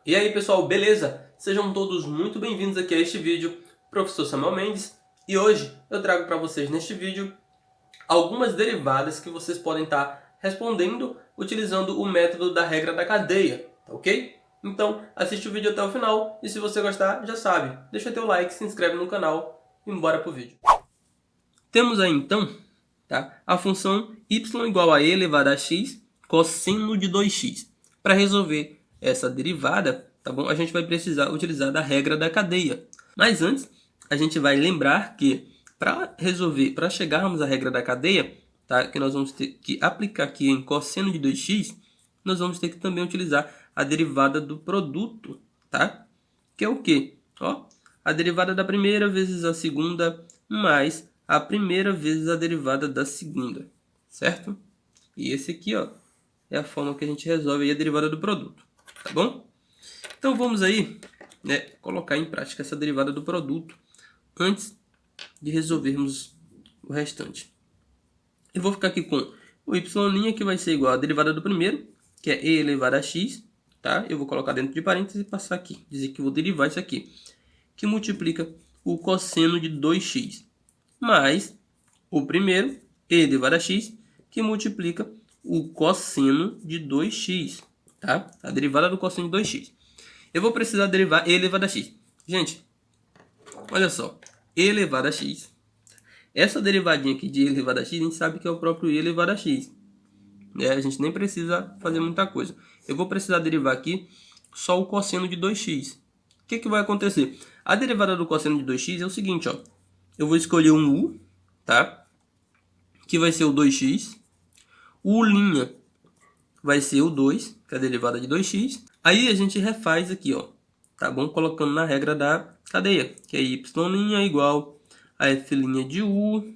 E aí pessoal, beleza? Sejam todos muito bem-vindos aqui a este vídeo, Professor Samuel Mendes, e hoje eu trago para vocês neste vídeo algumas derivadas que vocês podem estar respondendo utilizando o método da regra da cadeia, tá ok? Então assiste o vídeo até o final e se você gostar, já sabe, deixa teu like, se inscreve no canal e bora pro vídeo. Temos aí então, tá, a função y igual a e elevado a x cosseno de 2x. Para resolver essa derivada, tá bom? A gente vai precisar utilizar da regra da cadeia. Mas antes, a gente vai lembrar que para chegarmos à regra da cadeia, tá, que nós vamos ter que aplicar aqui em cosseno de 2x, nós vamos ter que também utilizar a derivada do produto, tá? Que é o quê? Ó, a derivada da primeira vezes a segunda mais a primeira vezes a derivada da segunda, certo? E esse aqui, ó, é a forma que a gente resolve aí a derivada do produto, tá bom? Então vamos aí, né, colocar em prática essa derivada do produto antes de resolvermos o restante. Eu vou ficar aqui com o y' que vai ser igual a derivada do primeiro, que é e elevado a x, tá? Eu vou colocar dentro de parênteses e passar aqui, dizer que vou derivar isso aqui, que multiplica o cosseno de 2x, mais o primeiro, e elevado a x, que multiplica o cosseno de 2x, tá? A derivada do cosseno de 2x. Eu vou precisar derivar e elevado a x. Gente, olha só, e elevado a x. Essa derivadinha aqui de e elevado a x, a gente sabe que é o próprio e elevado a x. A gente nem precisa fazer muita coisa. Eu vou precisar derivar aqui só o cosseno de 2x. O que vai acontecer? A derivada do cosseno de 2x é o seguinte, ó. Eu vou escolher um u, tá? Que vai ser o 2x. O u' vai ser o 2, que é a derivada de 2x. Aí a gente refaz aqui, ó. Tá bom? Colocando na regra da cadeia, que é y' igual a f' de u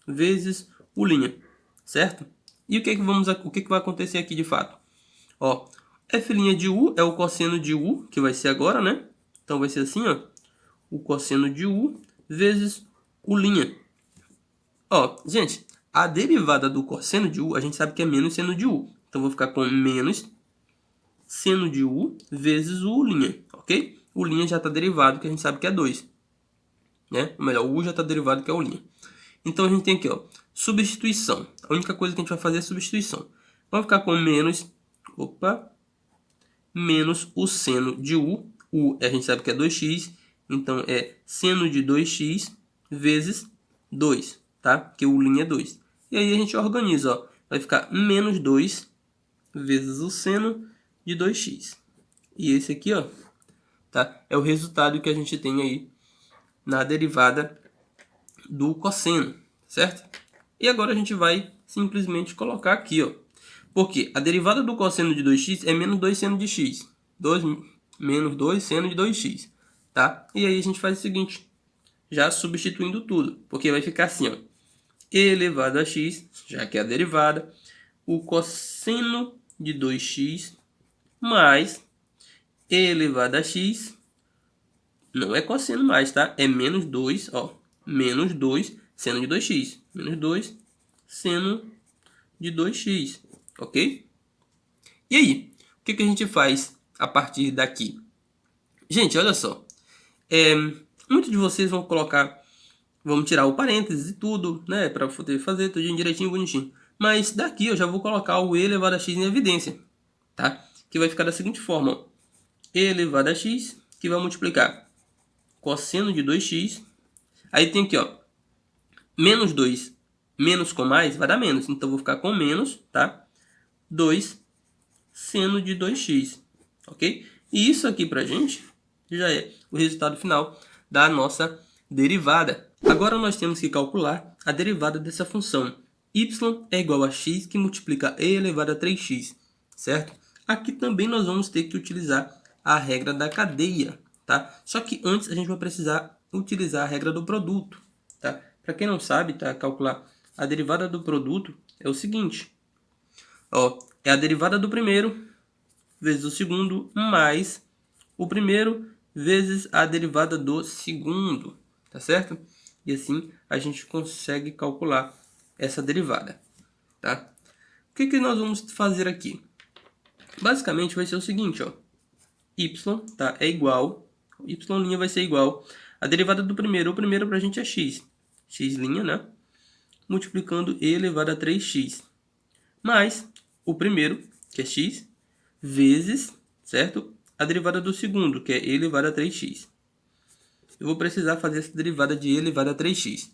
vezes u', certo? E o que vai acontecer aqui de fato? Ó, f' de u é o cosseno de u, que vai ser agora, né? Então vai ser assim, ó. O cosseno de u vezes u'. Ó, gente, a derivada do cosseno de u, a gente sabe que é menos seno de u. Então vou ficar com menos seno de u vezes o u', ok? O u' já está derivado, que a gente sabe que é 2. Né? Ou melhor, o u já está derivado, que é o u'. Então a gente tem aqui, ó, substituição. A única coisa que a gente vai fazer é substituição. Vamos ficar com menos, menos o seno de u. U a gente sabe que é 2x, então é seno de 2x vezes 2, tá? Porque o u' é 2. E aí a gente organiza, ó, vai ficar menos 2 vezes o seno de 2x. E esse aqui, ó, tá? É o resultado que a gente tem aí na derivada do cosseno, certo? E agora a gente vai simplesmente colocar aqui, ó. Porque a derivada do cosseno de 2x é menos 2 seno de x. 2 menos 2 seno de 2x, tá? E aí a gente faz o seguinte, já substituindo tudo, porque vai ficar assim, ó. E elevado a x, já que é a derivada, o cosseno de 2x mais e elevado a x, não é cosseno mais, tá? É menos 2, ó, menos 2 seno de 2x, menos 2 seno de 2x, ok? E aí, o que a gente faz a partir daqui? Gente, olha só, muitos de vocês vão colocar, vamos tirar o parênteses e tudo, né, para poder fazer tudo direitinho, bonitinho. Mas daqui eu já vou colocar o e elevado a x em evidência, tá? Que vai ficar da seguinte forma, ó. E elevado a x, que vai multiplicar cosseno de 2x. Aí tem aqui, ó, menos 2, menos com mais, vai dar menos. Então, vou ficar com menos, tá? 2 seno de 2x, ok? E isso aqui pra gente já é o resultado final da nossa derivada. Agora nós temos que calcular a derivada dessa função. Y é igual a x que multiplica e elevado a 3x, certo? Aqui também nós vamos ter que utilizar a regra da cadeia, tá? Só que antes a gente vai precisar utilizar a regra do produto, tá? Para quem não sabe, tá? Calcular a derivada do produto é o seguinte, ó, é a derivada do primeiro vezes o segundo mais o primeiro vezes a derivada do segundo, tá certo? E assim a gente consegue calcular essa derivada, tá? O que nós vamos fazer aqui? Basicamente vai ser o seguinte, ó. y, tá? É igual, y' vai ser igual a derivada do primeiro. O primeiro pra gente é x, x', né? Multiplicando e elevado a 3x, mais o primeiro, que é x, vezes, certo? A derivada do segundo, que é e elevado a 3x. Eu vou precisar fazer essa derivada de e elevado a 3x,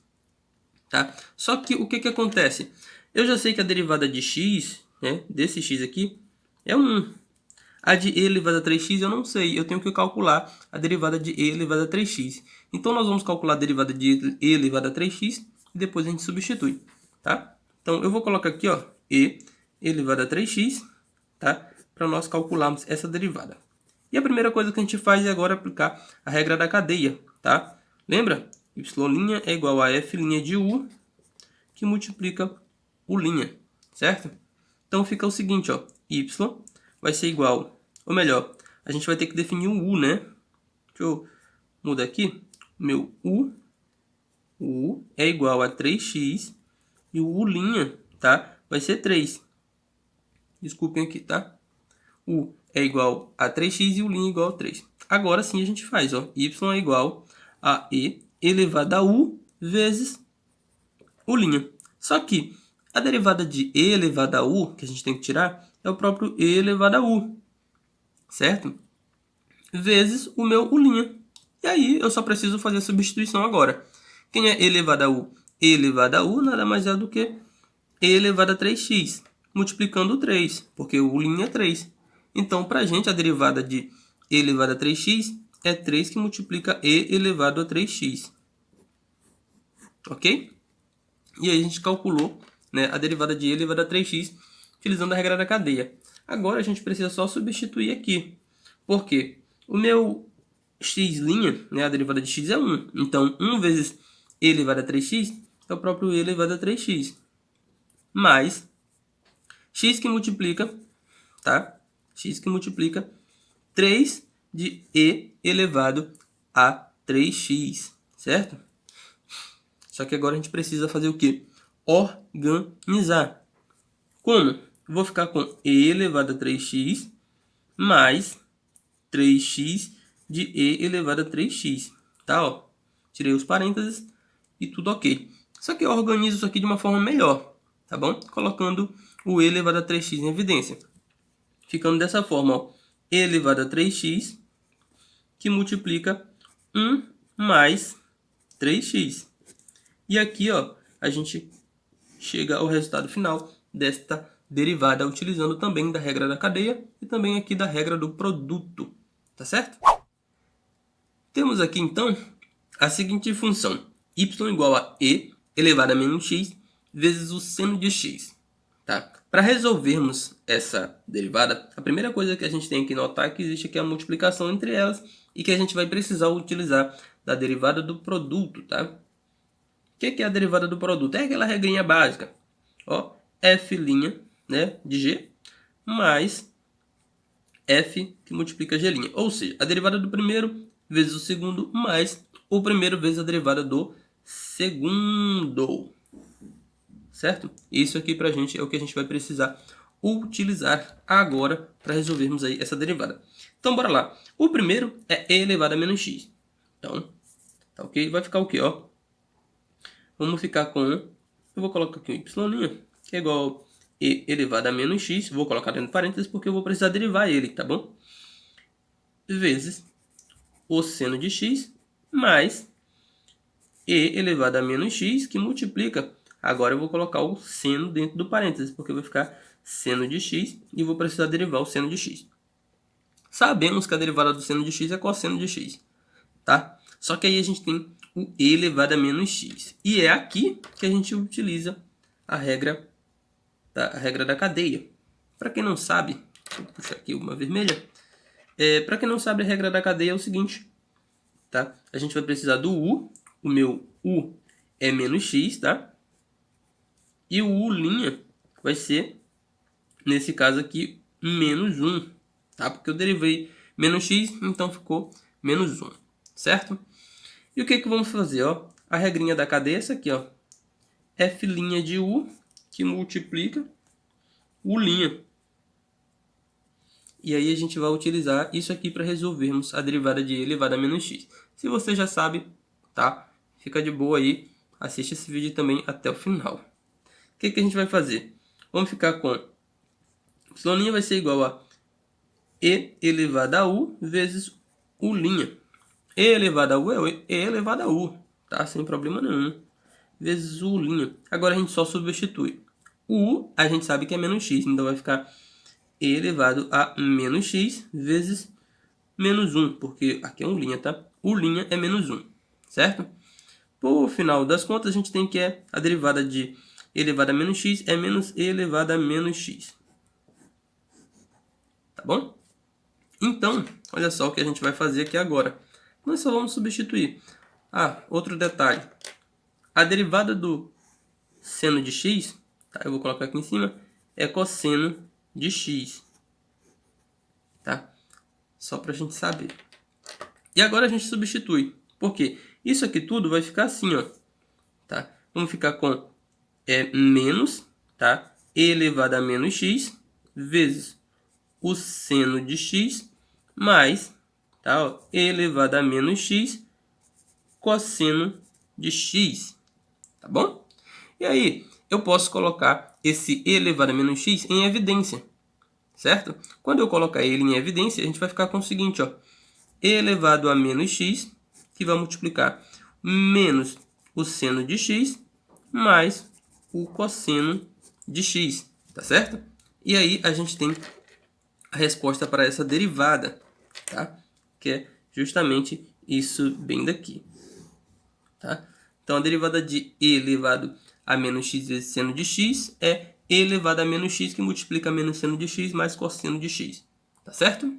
tá? Só que o que acontece? Eu já sei que a derivada de x, né, desse x aqui, é 1. A de e elevado a 3x eu não sei, eu tenho que calcular a derivada de e elevado a 3x. Então nós vamos calcular a derivada de e elevado a 3x e depois a gente substitui, tá? Então eu vou colocar aqui, ó, e elevado a 3x, tá? Para nós calcularmos essa derivada. E a primeira coisa que a gente faz é agora aplicar a regra da cadeia, tá? Lembra? Y' é igual a f' de u, que multiplica u', certo? Então fica o seguinte, ó, y vai ser igual, ou melhor, a gente vai ter que definir o u, né? Deixa eu mudar aqui. Meu u é igual a 3x e o u', tá? Vai ser 3. Desculpem aqui, tá? U é igual a 3x e o u' é igual a 3. Agora sim a gente faz, ó, y é igual a e elevado a u vezes u'. Só que a derivada de e elevado a u, que a gente tem que tirar, é o próprio e elevado a u, certo? Vezes o meu u'. E aí eu só preciso fazer a substituição agora. Quem é e elevado a u? E elevado a u nada mais é do que e elevado a 3x, multiplicando 3, porque o u' é 3. Então, para a gente, a derivada de e elevado a 3x é 3 que multiplica e elevado a 3x. Ok? E aí a gente calculou, né, a derivada de e elevado a 3x utilizando a regra da cadeia. Agora a gente precisa só substituir aqui. Por quê? O meu x', né, a derivada de x é 1. Então, 1 vezes e elevado a 3x é o próprio e elevado a 3x. Mais x que multiplica, tá? X que multiplica 3 de e elevado a 3x, certo? Só que agora a gente precisa fazer o quê? Organizar. Como? Vou ficar com e elevado a 3x mais 3x de e elevado a 3x, tá? Ó, tirei os parênteses e tudo ok. Só que eu organizo isso aqui de uma forma melhor, tá bom? Colocando o e elevado a 3x em evidência. Ficando dessa forma, ó, e elevado a 3x, que multiplica 1 mais 3x. E aqui, ó, a gente chega ao resultado final desta derivada, utilizando também da regra da cadeia e também aqui da regra do produto, tá certo? Temos aqui, então, a seguinte função: y igual a e elevado a menos x vezes o seno de x, tá? Para resolvermos essa derivada, a primeira coisa que a gente tem que notar é que existe aqui a multiplicação entre elas e que a gente vai precisar utilizar da derivada do produto, tá? O que é a derivada do produto? É aquela regrinha básica, ó, f', né, de g, mais f que multiplica g'. Ou seja, a derivada do primeiro vezes o segundo, mais o primeiro vezes a derivada do segundo. Certo? Isso aqui pra gente é o que a gente vai precisar utilizar agora para resolvermos aí essa derivada. Então, bora lá. O primeiro é e elevado a menos x. Então, tá ok? Vai ficar o quê, ó? Vamos ficar com... Eu vou colocar aqui um y', que é igual a e elevado a menos x. Vou colocar dentro de parênteses porque eu vou precisar derivar ele, tá bom? Vezes o seno de x mais e elevado a menos x, que multiplica... Agora eu vou colocar o seno dentro do parênteses, porque vai ficar seno de x e vou precisar derivar o seno de x. Sabemos que a derivada do seno de x é cosseno de x, tá? Só que aí a gente tem o e elevado a menos x. E é aqui que a gente utiliza a regra da cadeia. Para quem não sabe, vou puxar aqui uma vermelha. Para quem não sabe, a regra da cadeia é o seguinte, tá? A gente vai precisar do u, o meu u é menos x, tá? E o u' vai ser, nesse caso aqui, menos 1, tá? Porque eu derivei menos x, então ficou menos 1, certo? E o que vamos fazer, ó? A regrinha da cadeia é essa aqui, ó. F' de u, que multiplica u'. E aí a gente vai utilizar isso aqui para resolvermos a derivada de e elevado a menos x. Se você já sabe, tá? Fica de boa aí, assiste esse vídeo também até o final. O que a gente vai fazer? Vamos ficar com y' vai ser igual a e elevado a u vezes u'. E elevado a u é e elevado a u, tá? Sem problema nenhum. Vezes u'. Agora a gente só substitui. O u a gente sabe que é menos x, então vai ficar e elevado a menos x vezes menos 1, porque aqui é um linha, tá? U' é menos 1, certo? Por final das contas, a gente tem que a derivada de e elevado a menos x é menos e elevado a menos x. Tá bom? Então, olha só o que a gente vai fazer aqui agora. Nós só vamos substituir. Ah, outro detalhe. A derivada do seno de x, tá? Eu vou colocar aqui em cima, é cosseno de x. Tá? Só para a gente saber. E agora a gente substitui. Por quê? Isso aqui tudo vai ficar assim, ó. Tá? Vamos ficar com menos, tá? E elevado a menos x vezes o seno de x mais, tá? Ó, e elevado a menos x cosseno de x. Tá bom? E aí, eu posso colocar esse e elevado a menos x em evidência. Certo? Quando eu colocar ele em evidência, a gente vai ficar com o seguinte, ó. E elevado a menos x, que vai multiplicar menos o seno de x, mais o cosseno de x, tá certo? E aí a gente tem a resposta para essa derivada, tá? Que é justamente isso bem daqui, tá? Então a derivada de e elevado a menos x vezes seno de x é e elevado a menos x, que multiplica menos seno de x mais cosseno de x. Tá certo?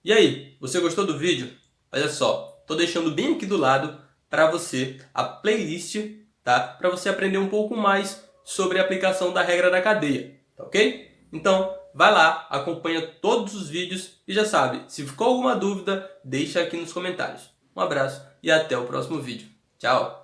E aí, você gostou do vídeo? Olha só, tô deixando bem aqui do lado para você a playlist, tá? Para você aprender um pouco mais sobre a aplicação da regra da cadeia, tá ok? Então, vai lá, acompanha todos os vídeos e já sabe, se ficou alguma dúvida, deixa aqui nos comentários. Um abraço e até o próximo vídeo. Tchau!